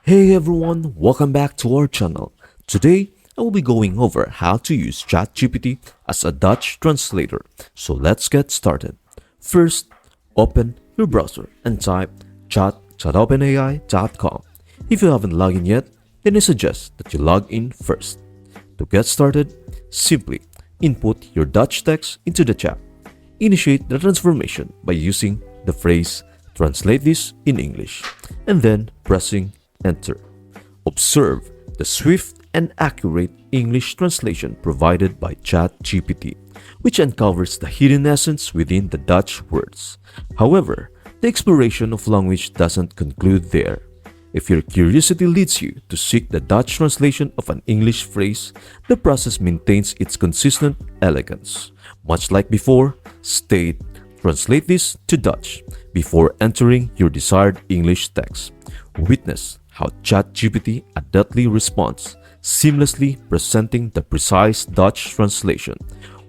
Hey everyone, welcome back to our channel. Today, I will be going over how to use ChatGPT as a Dutch translator. So let's get started. First, open your browser and type chat.openai.com. If you haven't logged in yet, then I suggest that you log in first. To get started, simply input your Dutch text into the chat. Initiate the transformation by using the phrase "translate this in English" and then pressing enter. Observe the swift and accurate English translation provided by ChatGPT, which uncovers the hidden essence within the Dutch words. However, the exploration of language doesn't conclude there. If your curiosity leads you to seek the Dutch translation of an English phrase, the process maintains its consistent elegance. Much like before, state "translate this to Dutch" before entering your desired English text. Witness how ChatGPT adeptly responds, seamlessly presenting the precise Dutch translation.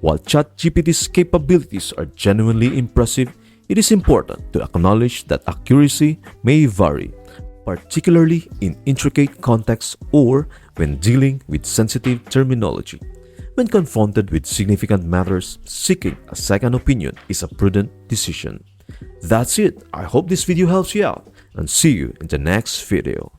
While ChatGPT's capabilities are genuinely impressive, it is important to acknowledge that accuracy may vary, particularly in intricate contexts or when dealing with sensitive terminology. When confronted with significant matters, seeking a second opinion is a prudent decision. That's it. I hope this video helps you out and see you in the next video.